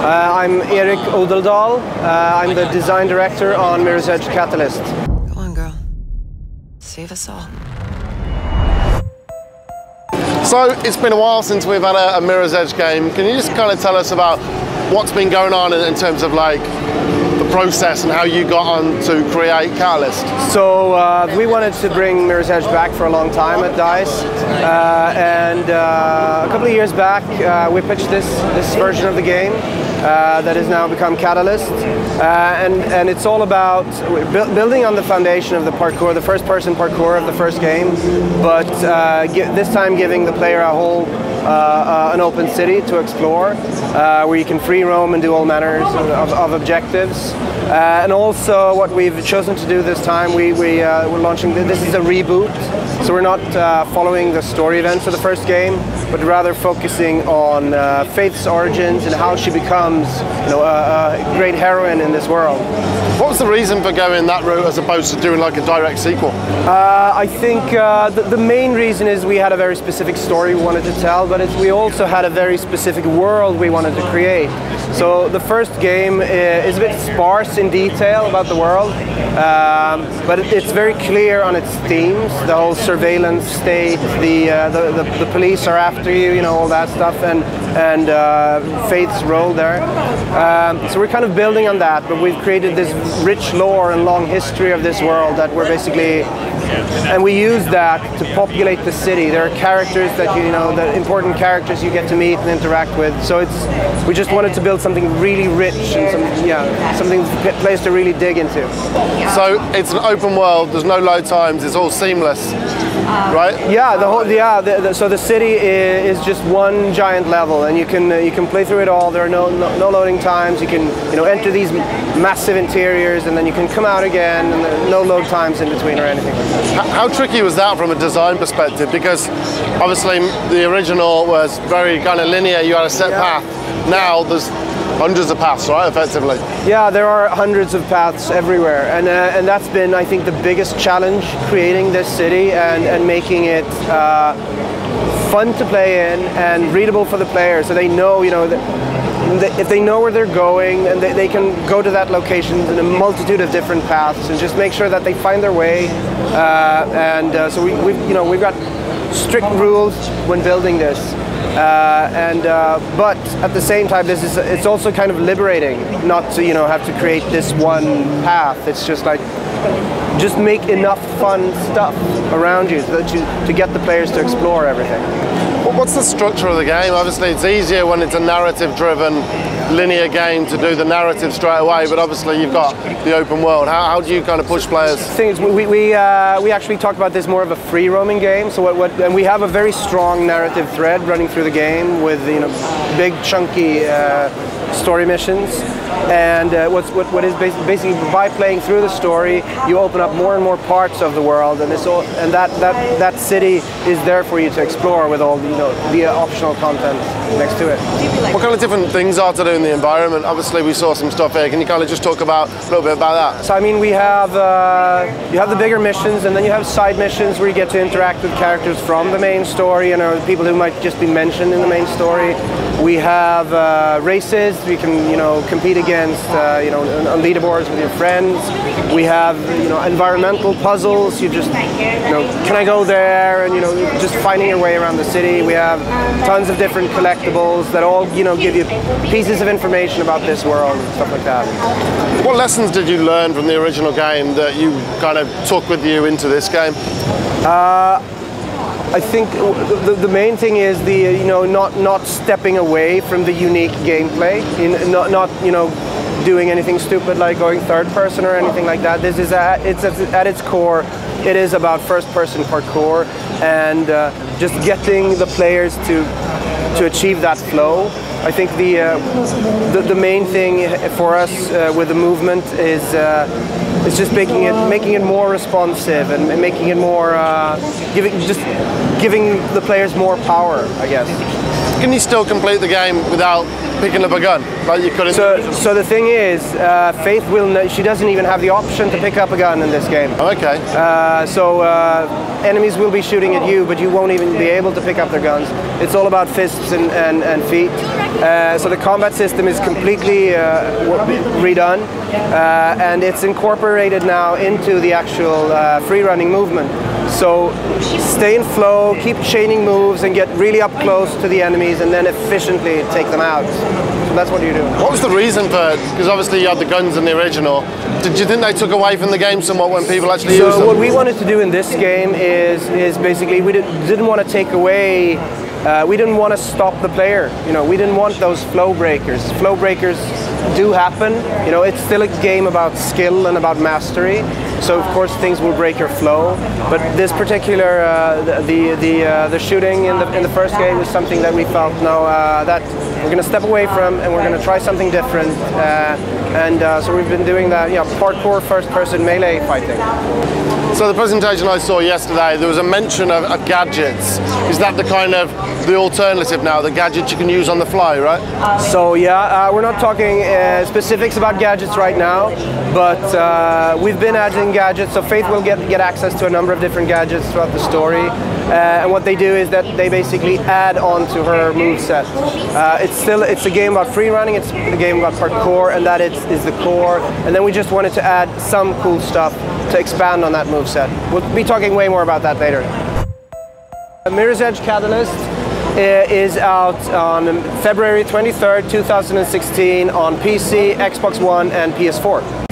I'm Erik Odeldal. I'm the design director on Mirror's Edge Catalyst. Go on, girl. Save us all. So it's been a while since we've had a Mirror's Edge game. Can you just kind of tell us about what's been going on in terms of like the process and how you got on to create Catalyst? So we wanted to bring Mirror's Edge back for a long time at DICE, and a couple of years back we pitched this version of the game that has now become Catalyst, and it's all about building on the foundation of the parkour, the first-person parkour of the first game, but this time giving the player a whole an open city to explore, where you can free roam and do all manners of objectives. And also what we've chosen to do this time, we're launching, this is a reboot, so we're not following the story events of the first game, but rather focusing on Faith's origins and how she becomes, a great heroine in this world. What was the reason for going that route as opposed to doing like a direct sequel? I think the main reason is we had a very specific story we wanted to tell, but we also had a very specific world we wanted to create. So the first game is a bit sparse in detail about the world, but it's very clear on its themes. The whole surveillance state, the police are after you, all that stuff, and Faith's role there. So we're kind of building on that, but we've created this rich lore and long history of this world that we're basically, and we use that to populate the city. There are characters that the important characters you get to meet and interact with. So we just wanted to build something really rich and something place to really dig into. So it's an open world. There's no load times. It's all seamless, right? Yeah. So the city is just one giant level, and you can play through it all. There are no loading times. You can enter these massive interiors, and then you can come out again, and there are no load times in between or anything. How tricky was that from a design perspective? Because obviously the original was very kind of linear. You had a set path. Now there's hundreds of paths, right, effectively? Yeah, there are hundreds of paths everywhere, and that's been, I think, the biggest challenge, creating this city and making it fun to play in and readable for the player, so they know, if they know where they're going, and they can go to that location in a multitude of different paths, and just make sure that they find their way. So we've got strict rules when building this. But at the same time, it's also kind of liberating not to have to create this one path. It's just like make enough fun stuff around you to get the players to explore everything. What's the structure of the game? Obviously it's easier when it's a narrative driven linear game to do the narrative straight away, but obviously you've got the open world. How do you kind of push players? The thing is, we actually talk about this more of a free roaming game. So and we have a very strong narrative thread running through the game with big chunky story missions. And what is basically by playing through the story, you open up more and more parts of the world, and that city is there for you to explore with all the optional content next to it. What kind of different things are to do in the environment? Obviously, we saw some stuff here. Can you kind of just talk about a little bit about that? So I mean, we have you have the bigger missions, and then you have side missions where you get to interact with characters from the main story, people who might just be mentioned in the main story. We have races. We can compete against on leaderboards with your friends. We have environmental puzzles. You just can I go there, and just finding your way around the city. We have tons of different collectibles that all give you pieces of information about this world and stuff like that. What lessons did you learn from the original game that you kind of took with you into this game? I think the main thing is not stepping away from the unique gameplay, not doing anything stupid like going third person or anything like that. This is at its core, it is about first person parkour, and just getting the players to achieve that flow. I think the main thing for us with the movement is just making it more responsive and making it more giving the players more power, I guess. can you still complete the game without picking up a gun like you could in the original? So the thing is, Faith she doesn't even have the option to pick up a gun in this game. Okay. Enemies will be shooting at you, but you won't even be able to pick up their guns. It's all about fists and feet. So the combat system is completely redone, and it's incorporated now into the actual free-running movement. So stay in flow, keep chaining moves, and get really up close to the enemies, and then efficiently take them out. So that's what you do. What was the reason for it? Because obviously you had the guns in the original. Did you think they took away from the game somewhat when people actually used them? So what we wanted to do in this game is basically we didn't want to take away. We didn't want to stop the player. You know, we didn't want those flow breakers. Flow breakers do happen. You know, it's still a game about skill and about mastery. So of course things will break your flow. But this particular the shooting in the first game is something that we felt that we're going to step away from, and we're going to try something different. So we've been doing that, parkour first-person melee fighting. So the presentation I saw yesterday, there was a mention of gadgets. Is that the alternative now, the gadgets you can use on the fly, right? So yeah, we're not talking specifics about gadgets right now, but we've been adding gadgets. So Faith will get access to a number of different gadgets throughout the story. And what they do is that they basically add on to her moveset. It's a game about free running, it's a game about parkour, and that is the core. And then we just wanted to add some cool stuff to expand on that moveset. We'll be talking way more about that later. Mirror's Edge Catalyst is out on February 23rd, 2016 on PC, Xbox One, and PS4.